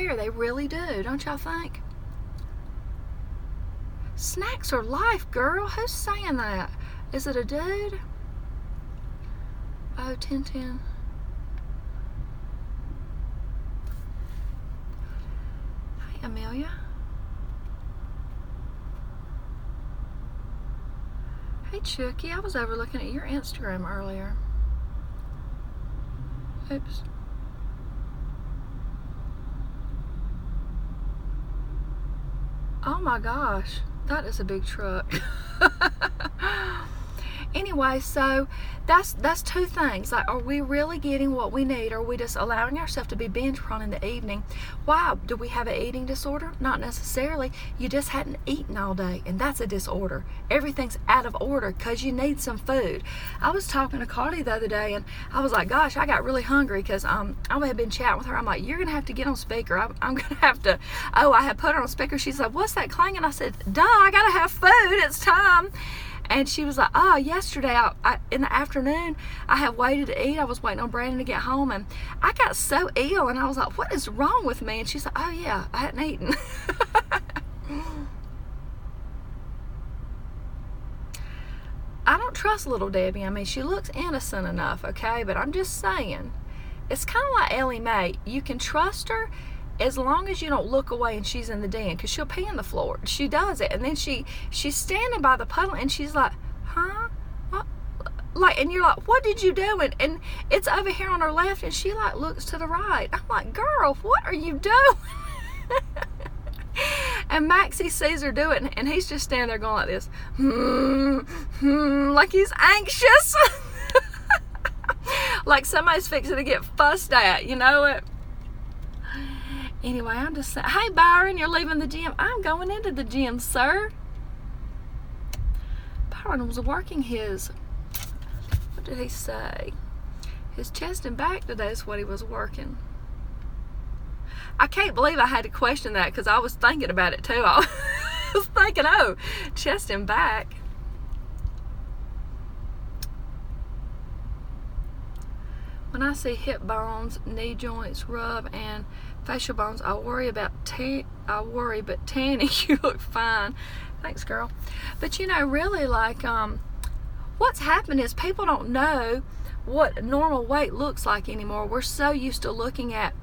disappear. They really do, don't y'all think? Snacks are life, girl. Who's saying that? Is it a dude? Oh, 1010. Hi, Amelia. Hey, Chucky. I was over looking at your Instagram earlier. Oops. Oh my gosh, that is a big truck. Anyway, so that's two things. Like, are we really getting what we need? Or are we just allowing ourselves to be binge prone in the evening? Why? Do we have an eating disorder? Not necessarily. You just hadn't eaten all day, and that's a disorder. Everything's out of order because you need some food. I was talking to Cardi the other day, and I was like, gosh, I got really hungry because I had been chatting with her. I'm like, you're going to have to get on speaker. I'm going to have to. Oh, I had put her on speaker. She's like, what's that clanging? I said, duh, I got to have food. It's time. And she was like, oh, yesterday, in the afternoon, I had waited to eat. I was waiting on Brandon to get home, and I got so ill, and I was like, what is wrong with me? And she's like, oh, yeah, I hadn't eaten. I don't trust little Debbie. I mean, she looks innocent enough, okay? But I'm just saying, it's kind of like Ellie Mae. You can trust her as long as you don't look away and she's in the den, because she'll pee on the floor. She does it, and then she's standing by the puddle, and she's like, huh? What? Like, and you're like, what did you do? And it's over here on her left, and she like looks to the right. I'm like, girl, what are you doing? And Maxie sees her do it, and he's just standing there going like this, like he's anxious. Like somebody's fixing to get fussed at, you know it. Anyway, I'm just saying, hey, Byron, you're leaving the gym. I'm going into the gym, sir. Byron was working his, what did he say? His chest and back today is what he was working. I can't believe I had to question that because I was thinking about it too. I was thinking, oh, chest and back. When I see hip bones, knee joints, rub, and facial bones, I worry, but Tanny, you look fine. Thanks, girl. But you know, really, like, what's happened is people don't know what normal weight looks like anymore. We're so used to looking at,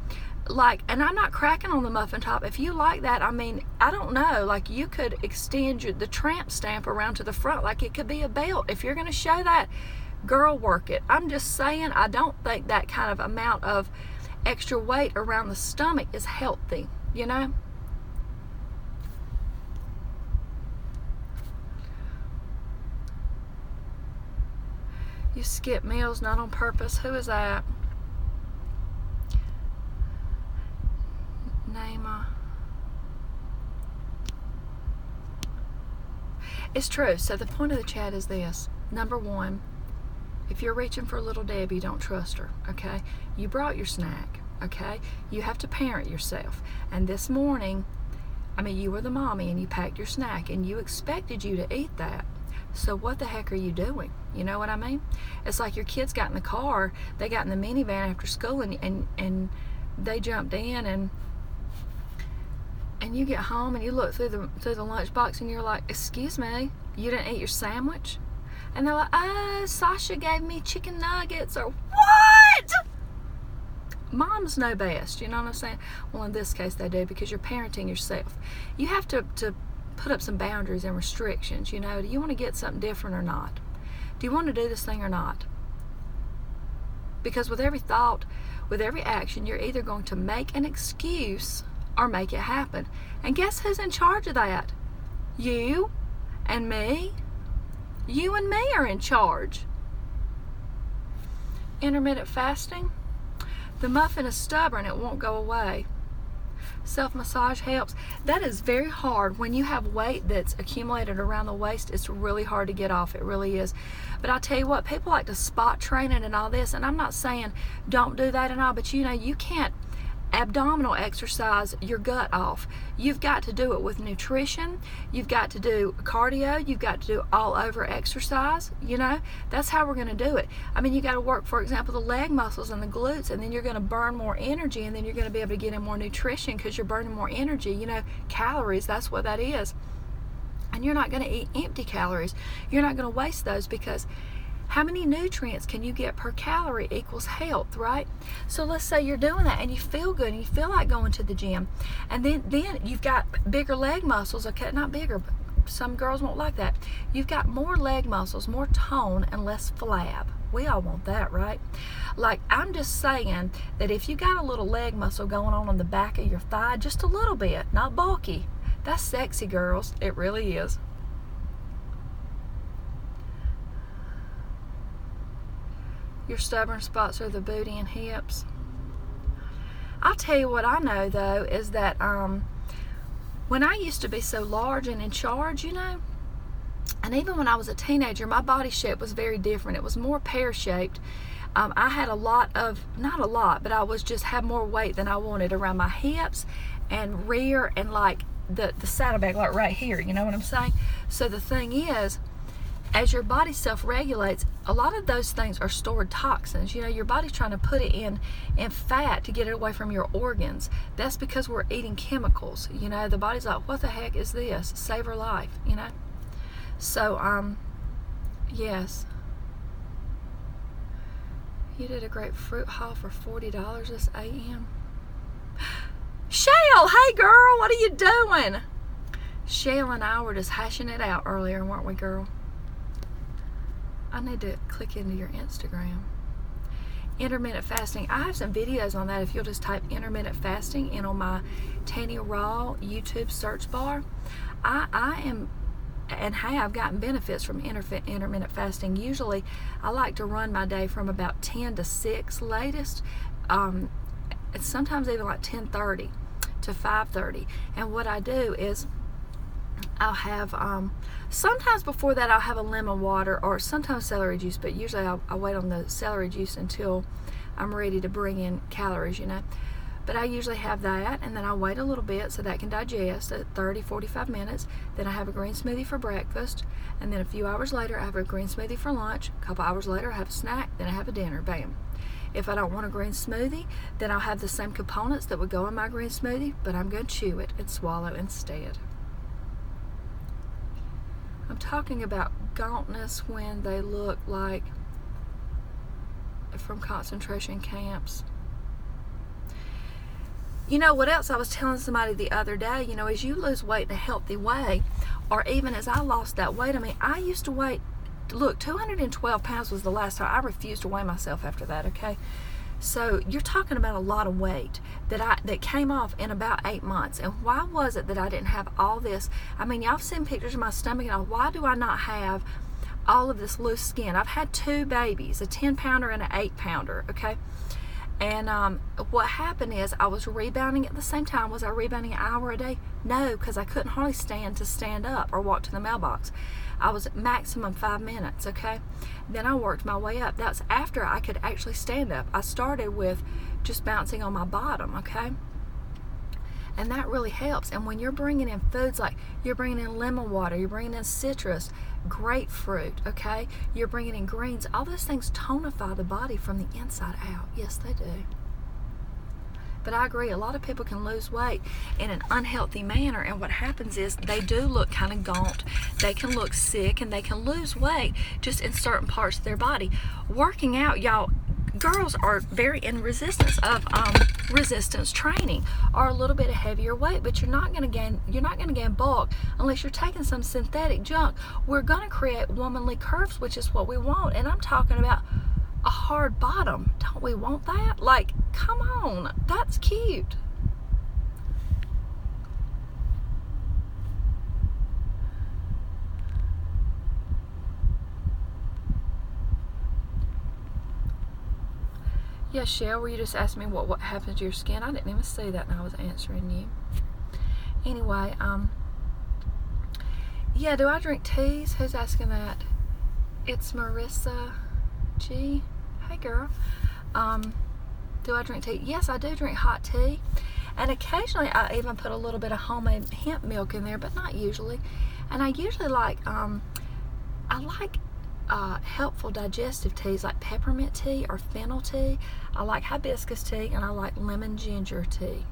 like, and I'm not cracking on the muffin top. If you like that, I mean, I don't know, like, you could extend the tramp stamp around to the front, like it could be a belt. If you're going to show that, girl, work it. I'm just saying, I don't think that kind of amount of extra weight around the stomach is healthy, you know? You skip meals not on purpose. Who is that? Naima. It's true. So the point of the chat is this. Number one, if you're reaching for little Debbie, don't trust her, okay? You brought your snack, okay? You have to parent yourself. And this morning, I mean, you were the mommy and you packed your snack and you expected you to eat that. So what the heck are you doing? You know what I mean? It's like your kids got in the car, they got in the minivan after school and they jumped in and you get home and you look through the lunchbox and you're like, excuse me, you didn't eat your sandwich? And they're like, oh, Sasha gave me chicken nuggets, or what? Moms know best, you know what I'm saying? Well, in this case they do, because you're parenting yourself. You have to put up some boundaries and restrictions, you know. Do you want to get something different or not? Do you want to do this thing or not? Because with every thought, with every action, you're either going to make an excuse or make it happen. And guess who's in charge of that? You and me. You and me are in charge. Intermittent fasting. The muffin is stubborn. It won't go away. Self-massage helps. That is very hard. When you have weight that's accumulated around the waist, it's really hard to get off. It really is. But I'll tell you what, people like to spot train it and all this, and I'm not saying don't do that and all, but you know, you can't abdominal exercise your gut off. You've got to do it with nutrition. You've got to do cardio. You've got to do all over exercise. You know, that's how we're going to do it. I mean, you got to work, for example, the leg muscles and the glutes, and then you're going to burn more energy, and then you're going to be able to get in more nutrition because you're burning more energy. You know, calories, that's what that is. And you're not going to eat empty calories. You're not going to waste those, because how many nutrients can you get per calorie equals health, right? So let's say you're doing that and you feel good and you feel like going to the gym, and then you've got bigger leg muscles. Okay, not bigger, but some girls won't like that. You've got more leg muscles, more tone, and less flab. We all want that, right? Like, I'm just saying that if you got a little leg muscle going on the back of your thigh, just a little bit, not bulky, that's sexy, girls. It really is. Your stubborn spots are the booty and hips. I'll tell you what I know, though, is that when I used to be so large and in charge, you know, and even when I was a teenager, my body shape was very different. It was more pear-shaped. I had a lot of, not a lot, but I was just had more weight than I wanted around my hips and rear and like the saddlebag, like right here, you know what I'm saying? So the thing is, as your body self-regulates, a lot of those things are stored toxins. You know, your body's trying to put it in fat to get it away from your organs. That's because we're eating chemicals. You know, the body's like, what the heck is this? Save her life, you know? So, yes. You did a great fruit haul for $40 this AM. Shale, hey girl, what are you doing? Shale and I were just hashing it out earlier, weren't we, girl? I need to click into your Instagram. Intermittent fasting. I have some videos on that if you'll just type intermittent fasting in on my TannyRaw YouTube search bar. I am and have gotten benefits from intermittent fasting. Usually I like to run my day from about 10 to 6 latest. It's sometimes even like 10:30 to 5:30. And what I do is I'll have, sometimes before that I'll have a lemon water or sometimes celery juice, but usually I wait on the celery juice until I'm ready to bring in calories, you know. But I usually have that, and then I wait a little bit so that can digest at 30-45 minutes. Then I have a green smoothie for breakfast, and then a few hours later I have a green smoothie for lunch. A couple hours later I have a snack, then I have a dinner. Bam. If I don't want a green smoothie, then I'll have the same components that would go in my green smoothie, but I'm going to chew it and swallow instead. I'm talking about gauntness when they look like from concentration camps. You know what else I was telling somebody the other day, you know, as you lose weight in a healthy way, or even as I lost that weight, I mean, I used to weigh, look, 212 pounds was the last time. I refused to weigh myself after that, okay? So you're talking about a lot of weight that came off in about 8 months. And why was it that I didn't have all this? I mean, y'all have seen pictures of my stomach, and why do I not have all of this loose skin? I've had 2 babies, a 10-pounder and an 8-pounder, okay? And what happened is I was rebounding at the same time. Was I rebounding an hour a day? No, because I couldn't hardly stand up or walk to the mailbox. I was maximum 5 minutes, okay? Then I worked my way up. That's after I could actually stand up. I started with just bouncing on my bottom, okay? And that really helps. And when you're bringing in foods like you're bringing in lemon water, you're bringing in citrus, grapefruit, okay? You're bringing in greens. All those things tonify the body from the inside out. Yes, they do. But I agree, a lot of people can lose weight in an unhealthy manner, and what happens is they do look kind of gaunt. They can look sick, and they can lose weight just in certain parts of their body. Working out, y'all, girls are very in resistance of resistance training, or a little bit of heavier weight, but you're not going to gain bulk unless you're taking some synthetic junk. We're going to create womanly curves, which is what we want, and I'm talking about a hard bottom. Don't we want that? Like, come on, that's cute. Yeah, Shell, were you just asking me what happens to your skin? I didn't even see that, and I was answering you. Anyway, yeah, do I drink teas? Who's asking that? It's Marissa G. Hey, girl. Do I drink tea? Yes, I do drink hot tea. And occasionally I even put a little bit of homemade hemp milk in there, but not usually. And I usually like, I like helpful digestive teas like peppermint tea or fennel tea. I like hibiscus tea, and I like lemon ginger tea.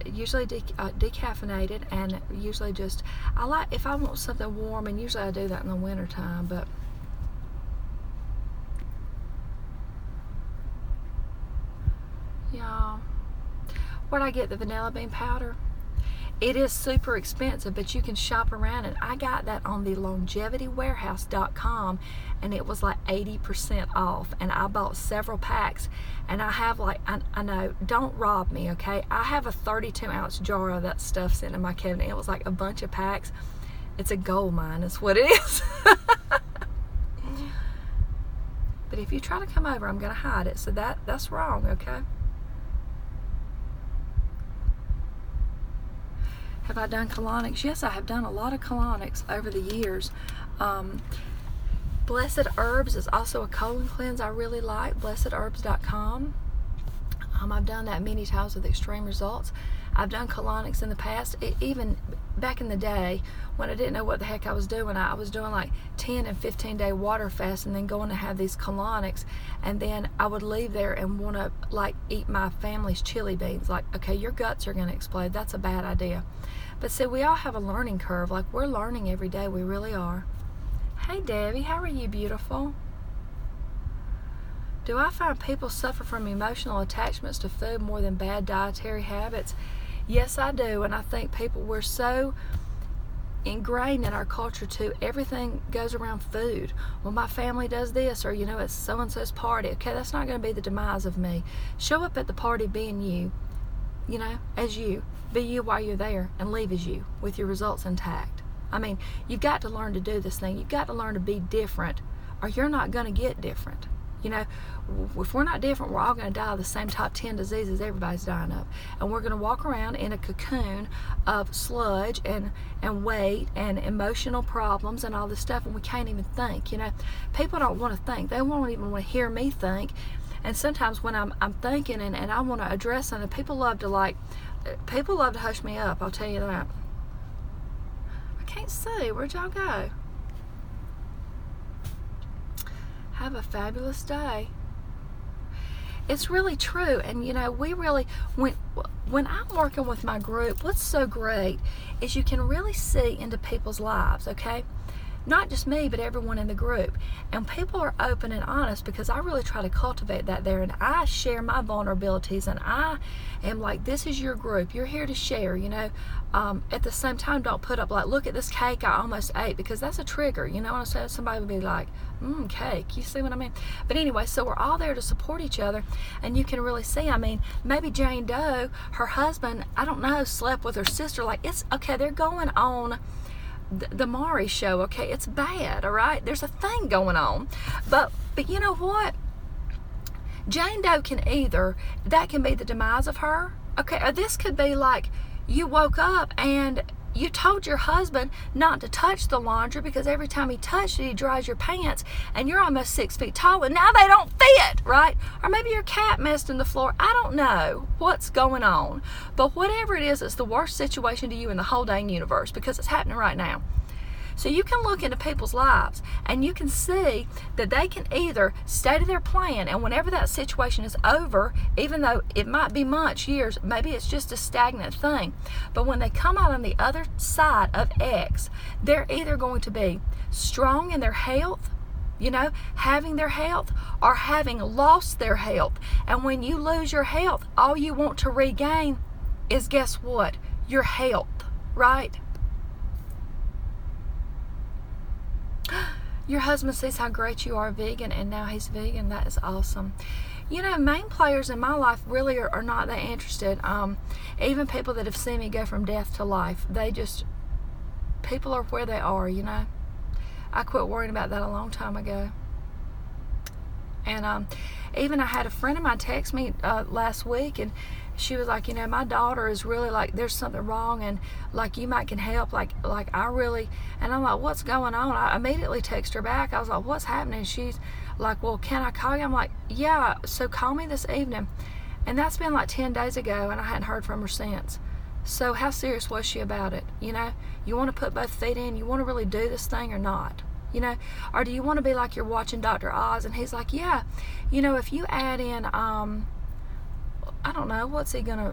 Usually decaffeinated, and usually just, I like, if I want something warm, and usually I do that in the winter time, but yeah. Where'd I get the vanilla bean powder? It is super expensive, but you can shop around, and I got that on the longevitywarehouse.com, and it was like 80% off, and I bought several packs, and I have like, I know, don't rob me, okay? I have a 32-ounce jar of that stuff sitting in my cabinet. It was like a bunch of packs. It's a gold mine, is what it is. But if you try to come over, I'm going to hide it, so that's wrong, okay? Have I done colonics? Yes, I have done a lot of colonics over the years. Blessed Herbs is also a colon cleanse I really like, blessedherbs.com. I've done that many times with extreme results. I've done colonics in the past, even back in the day when I didn't know what the heck I was doing. I was doing like 10 and 15-day water fast, and then going to have these colonics, and then I would leave there and want to like eat my family's chili beans. Like, okay, your guts are going to explode. That's a bad idea. But see, we all have a learning curve. Like, we're learning every day. We really are. Hey, Debbie, how are you, beautiful? Do I find people suffer from emotional attachments to food more than bad dietary habits? Yes, I do. And I think we're so ingrained in our culture too. Everything goes around food. Well, my family does this, or it's so-and-so's party. Okay, that's not going to be the demise of me. Show up at the party being you, as you. Be you while you're there, and leave as you, with your results intact. I mean, you've got to learn to do this thing. You've got to learn to be different, or you're not going to get different. If we're not different, we're all going to die of the same top 10 diseases everybody's dying of. And we're going to walk around in a cocoon of sludge and weight and emotional problems and all this stuff, and we can't even think. People don't want to think. They won't even want to hear me think. And sometimes when I'm thinking and I want to address something, people love to hush me up, I'll tell you that. I can't see. Where'd y'all go? Have a fabulous day. It's really true. And we really, when I'm working with my group, what's so great is you can really see into people's lives, okay? Not just me, but everyone in the group. And people are open and honest, because I really try to cultivate that there. And I share my vulnerabilities, and I am like, this is your group. You're here to share, At the same time, don't put up like, look at this cake I almost ate, because that's a trigger. What I'm saying? Somebody would be like, cake. You see what I mean? But anyway, so we're all there to support each other. And you can really see, maybe Jane Doe, her husband, I don't know, slept with her sister. Like, it's okay, they're going on the Maury show, okay? It's bad, all right? There's a thing going on. But you know what? Jane Doe that can be the demise of her, okay? Or this could be like, you woke up and you told your husband not to touch the laundry, because every time he touched it, he dries your pants, and you're almost 6 feet tall, and now they don't fit, right? Or maybe your cat messed in the floor. I don't know what's going on. But whatever it is, it's the worst situation to you in the whole dang universe, because it's happening right now. So you can look into people's lives, and you can see that they can either stay to their plan, and whenever that situation is over, even though it might be months, years, maybe it's just a stagnant thing, but when they come out on the other side of X, they're either going to be strong in their health, having their health, or having lost their health. And when you lose your health, all you want to regain is, guess what? Your health, right? Your husband sees how great you are vegan, and now he's vegan. That is awesome. Main players in my life really are not that interested. Even people that have seen me go from death to life, people are where they are, I quit worrying about that a long time ago. And even I had a friend of mine text me last week, and she was like, my daughter is really like, there's something wrong, and like, you might can help, like I really, and I'm like, what's going on? I immediately text her back. I was like, what's happening? like, well, can I call you? I'm like, yeah, so call me this evening. And that's been like 10 days ago, and I hadn't heard from her since. So how serious was she about it? You know, you want to put both feet in, you want to really do this thing or not? You know, or do you want to be like you're watching Dr. Oz and he's like, yeah, you know, if you add in, I don't know, what's he gonna